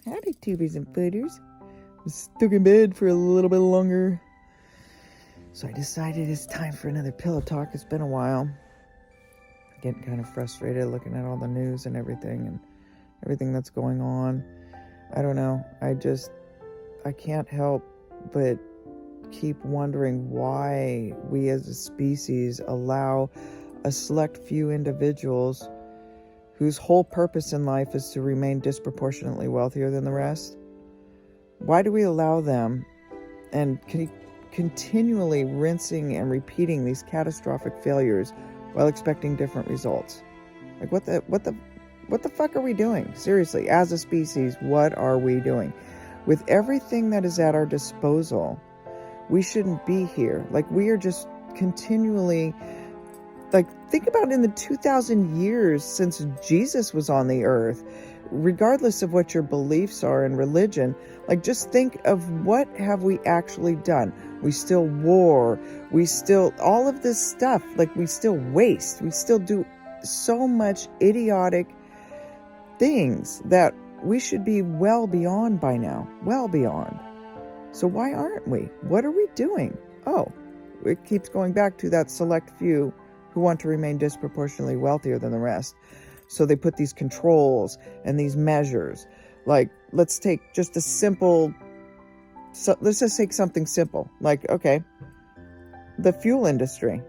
Howdy, tubies and footers. I was stuck in bed for a little bit longer, so I decided it's time for another pillow talk. It's been a while. Getting kind of frustrated looking at all the news and everything that's going on. I don't know. I can't help but keep wondering why we as a species allow a select few individuals whose whole purpose in life is to remain disproportionately wealthier than the rest. Why do we allow them and continually rinsing and repeating these catastrophic failures while expecting different results? Like what the fuck are we doing? Seriously, as a species, what are we doing? With everything that is at our disposal, we shouldn't be here. Like, we are just continually, like, think about in the 2,000 years since Jesus was on the earth, regardless of what your beliefs are in religion, like, just think of what have we actually done. We still war, we still, all of this stuff, like, we still waste, we still do so much idiotic things that we should be well beyond by now, well beyond. So why aren't we? What are we doing? Oh, it keeps going back to that select few who want to remain disproportionately wealthier than the rest. So they put these controls and these measures. Like, let's take just a simple, let's just take something simple. Like, okay, the fuel industry.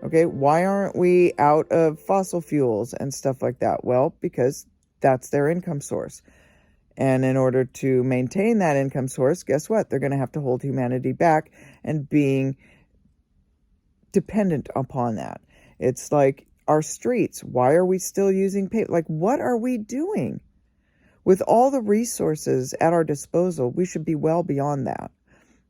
Okay, why aren't we out of fossil fuels and stuff like that? Well, because that's their income source. And in order to maintain that income source, guess what? They're going to have to hold humanity back and being dependent upon that. It's like our streets. Why are we still using paper? Like, what are we doing? With all the resources at our disposal, we should be well beyond that.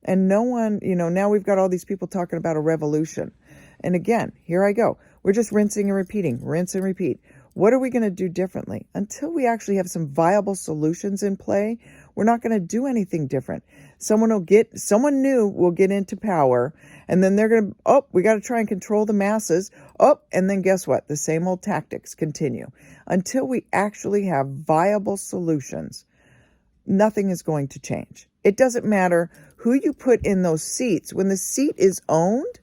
And no one, now we've got all these people talking about a revolution. And again, here I go. We're just rinsing and repeating, rinse and repeat. What are we going to do differently? Until we actually have some viable solutions in play, we're not going to do anything different. Someone new will get into power, and then they're going to, we got to try and control the masses. And then guess what? The same old tactics continue. Until we actually have viable solutions, nothing is going to change. It doesn't matter who you put in those seats. When the seat is owned,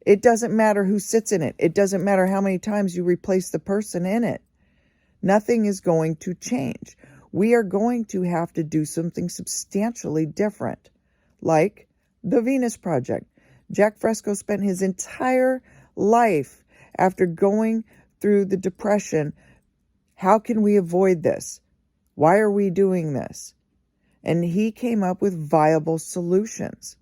it doesn't matter who sits in it. It doesn't matter how many times you replace the person in it. Nothing is going to change. We are going to have to do something substantially different, like the Venus Project. Jack Fresco spent his entire life after going through the Depression. How can we avoid this? Why are we doing this? And he came up with viable solutions.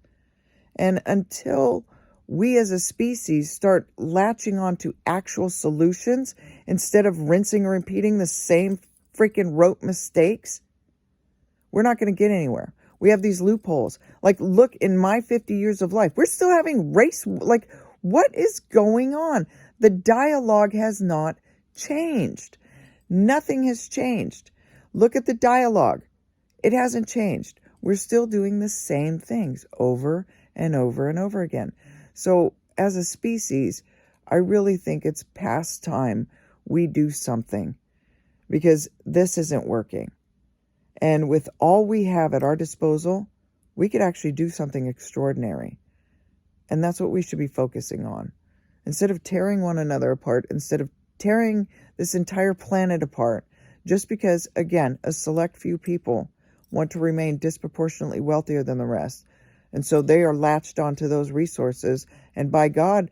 And until we as a species start latching on to actual solutions instead of rinsing and repeating the same freaking rote mistakes, we're not going to get anywhere. We have these loopholes. Like, look, in my 50 years of life, we're still having race. Like, what is going on? The dialogue has not changed. Nothing has changed. Look at the dialogue. It hasn't changed. We're still doing the same things over and over and over again. So as a species, I really think it's past time we do something, because this isn't working. And with all we have at our disposal, we could actually do something extraordinary. And that's what we should be focusing on. Instead of tearing one another apart, instead of tearing this entire planet apart, just because, again, a select few people want to remain disproportionately wealthier than the rest. And so they are latched onto those resources, and by God,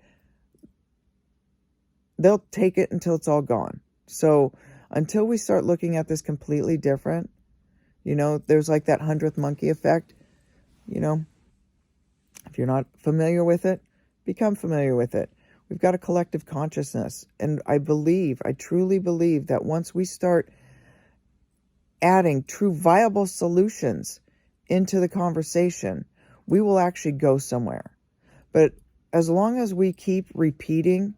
they'll take it until it's all gone. So until we start looking at this completely different, there's like that 100th monkey effect. If you're not familiar with it, become familiar with it. We've got a collective consciousness. And I truly believe that once we start adding true viable solutions into the conversation, we will actually go somewhere. But as long as we keep repeating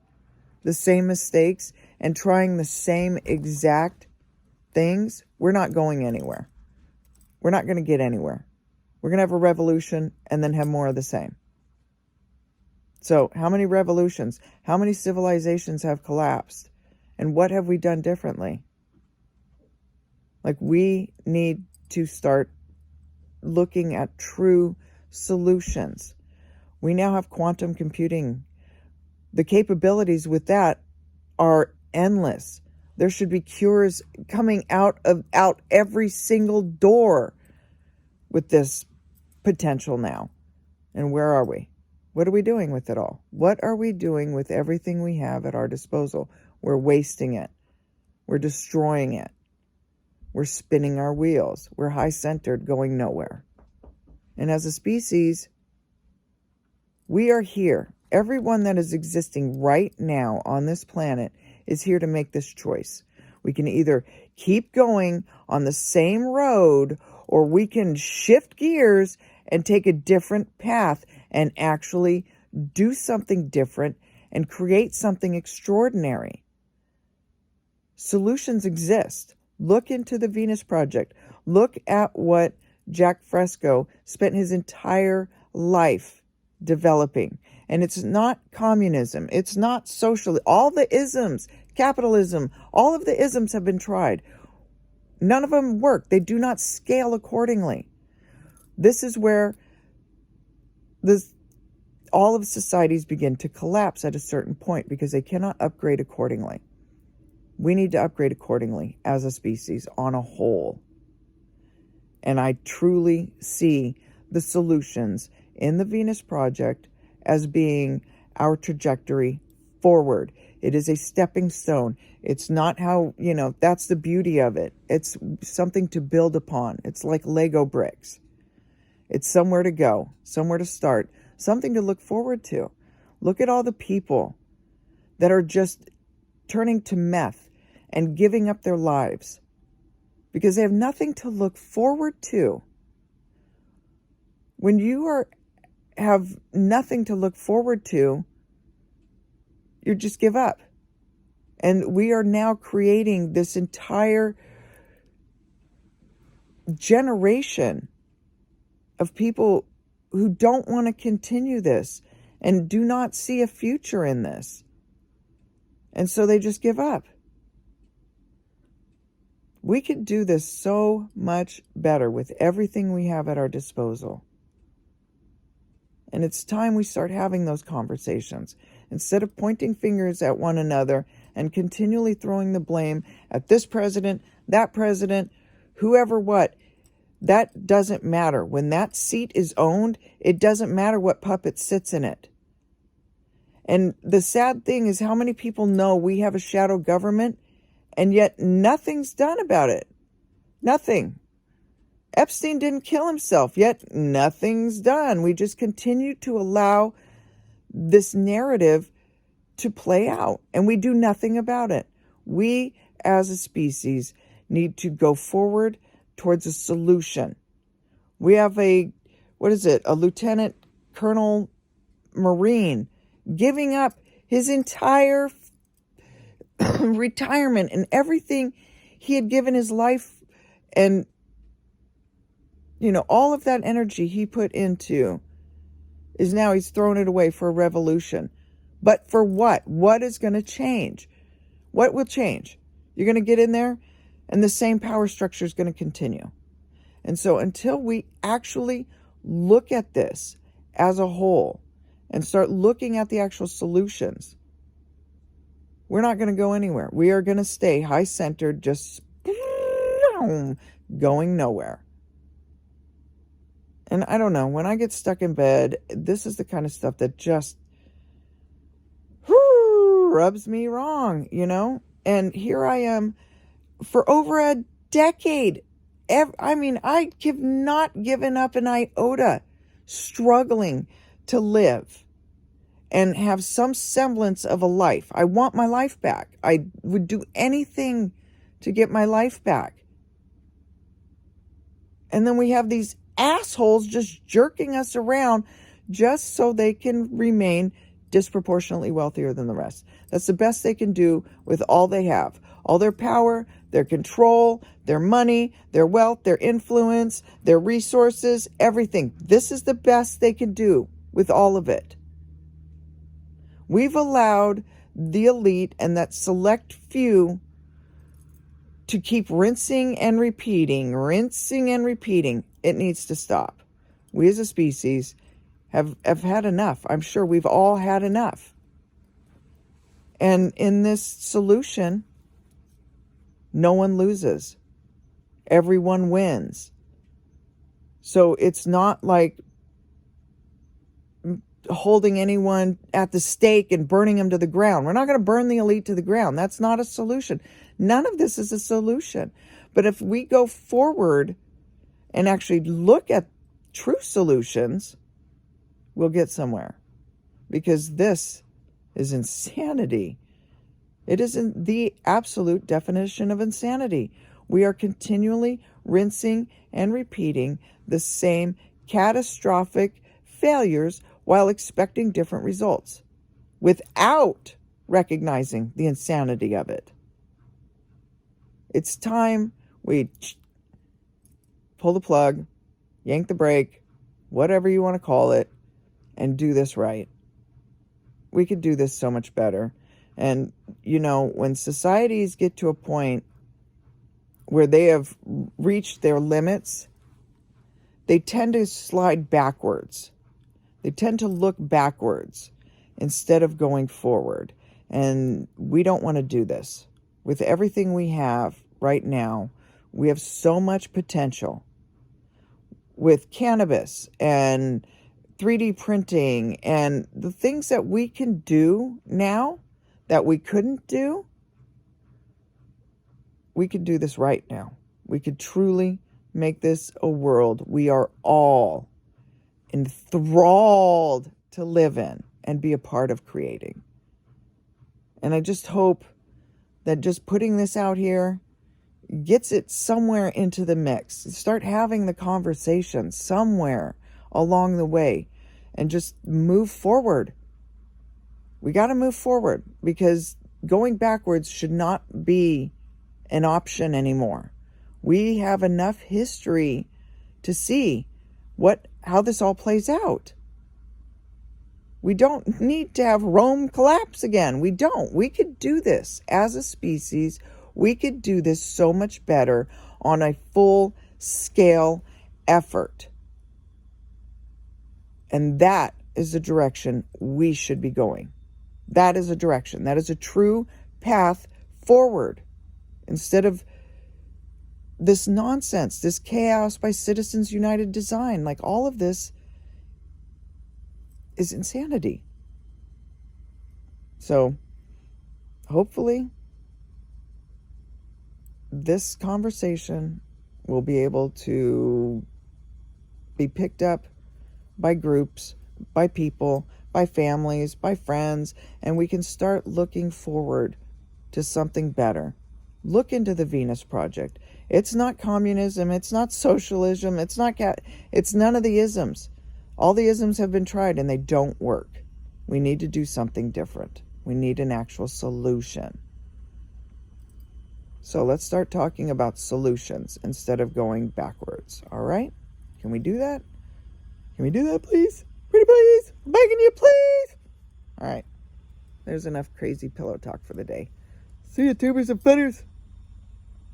the same mistakes and trying the same exact things, we're not going anywhere. We're not going to get anywhere. We're going to have a revolution and then have more of the same. So how many revolutions, how many civilizations have collapsed? And what have we done differently? Like, we need to start looking at true solutions. We now have quantum computing. The capabilities with that are endless. There should be cures coming out every single door with this potential now. And where are we? What are we doing with it all? What are we doing with everything we have at our disposal? We're wasting it. We're destroying it. We're spinning our wheels. We're high-centered, going nowhere. And as a species, we are here. Everyone that is existing right now on this planet is here to make this choice. We can either keep going on the same road, or we can shift gears and take a different path and actually do something different and create something extraordinary. Solutions exist. Look into the Venus Project. Look at what Jack Fresco spent his entire life developing. And it's not communism. It's not socialism. All the isms, capitalism, all of the isms have been tried. None of them work. They do not scale accordingly. This is where all of societies begin to collapse at a certain point, because they cannot upgrade accordingly. We need to upgrade accordingly as a species on a whole. And I truly see the solutions in the Venus Project as being our trajectory forward. It is a stepping stone. It's not how, that's the beauty of it. It's something to build upon. It's like Lego bricks. It's somewhere to go, somewhere to start, something to look forward to. Look at all the people that are just turning to meth and giving up their lives because they have nothing to look forward to. When you have nothing to look forward to, you just give up. And we are now creating this entire generation of people who don't want to continue this and do not see a future in this. And so they just give up. We could do this so much better with everything we have at our disposal. And it's time we start having those conversations. Instead of pointing fingers at one another and continually throwing the blame at this president, that president, whoever what, that doesn't matter. When that seat is owned, it doesn't matter what puppet sits in it. And the sad thing is how many people know we have a shadow government and yet nothing's done about it. Nothing. Epstein didn't kill himself, yet nothing's done. We just continue to allow this narrative to play out, and we do nothing about it. We, as a species, need to go forward towards a solution. We have a Lieutenant Colonel Marine giving up his entire retirement and everything he had given his life and all of that energy he put into is now he's thrown it away for a revolution. But for what? What is going to change? What will change? You're going to get in there and the same power structure is going to continue. And so until we actually look at this as a whole and start looking at the actual solutions, we're not going to go anywhere. We are going to stay high-centered, just going nowhere. And I don't know, when I get stuck in bed, this is the kind of stuff that just rubs me wrong, And here I am for over a decade. I have not given up an iota, struggling to live and have some semblance of a life. I want my life back. I would do anything to get my life back. And then we have these assholes just jerking us around just so they can remain disproportionately wealthier than the rest. That's the best they can do with all they have. All their power, their control, their money, their wealth, their influence, their resources, everything. This is the best they can do with all of it. We've allowed the elite and that select few to keep rinsing and repeating, it needs to stop. We as a species have had enough. I'm sure we've all had enough. And in this solution, no one loses. Everyone wins. So it's not like holding anyone at the stake and burning them to the ground. We're not going to burn the elite to the ground. That's not a solution. None of this is a solution. But if we go forward and actually look at true solutions, we'll get somewhere. Because this is insanity. It is the absolute definition of insanity. We are continually rinsing and repeating the same catastrophic failures while expecting different results without recognizing the insanity of it. It's time we pull the plug, yank the brake, whatever you want to call it, and do this right. We could do this so much better. And, you know, when societies get to a point where they have reached their limits, they tend to slide backwards. They tend to look backwards instead of going forward. And we don't want to do this. With everything we have right now, we have so much potential. With cannabis and 3D printing and the things that we can do now that we couldn't do, we could do this right now. We could truly make this a world we are all enthralled to live in and be a part of creating. And I just hope that just putting this out here gets it somewhere into the mix. Start having the conversation somewhere along the way and just move forward. We got to move forward because going backwards should not be an option anymore. We have enough history to see how this all plays out. We don't need to have Rome collapse again. We don't. We could do this as a species. We could do this so much better on a full-scale effort. And that is the direction we should be going. That is a direction. That is a true path forward. Instead of this nonsense, this chaos by Citizens United design, like all of this is insanity. So, hopefully, this conversation will be able to be picked up by groups, by people, by families, by friends, and we can start looking forward to something better. Look into the Venus Project. It's not communism, it's not socialism, it's none of the isms. All the isms have been tried and they don't work. We need to do something different. We need an actual solution. So let's start talking about solutions instead of going backwards. All right? Can we do that? Can we do that, please? Pretty please? I'm begging you, please. All right. There's enough crazy pillow talk for the day. See you, tubers and funners.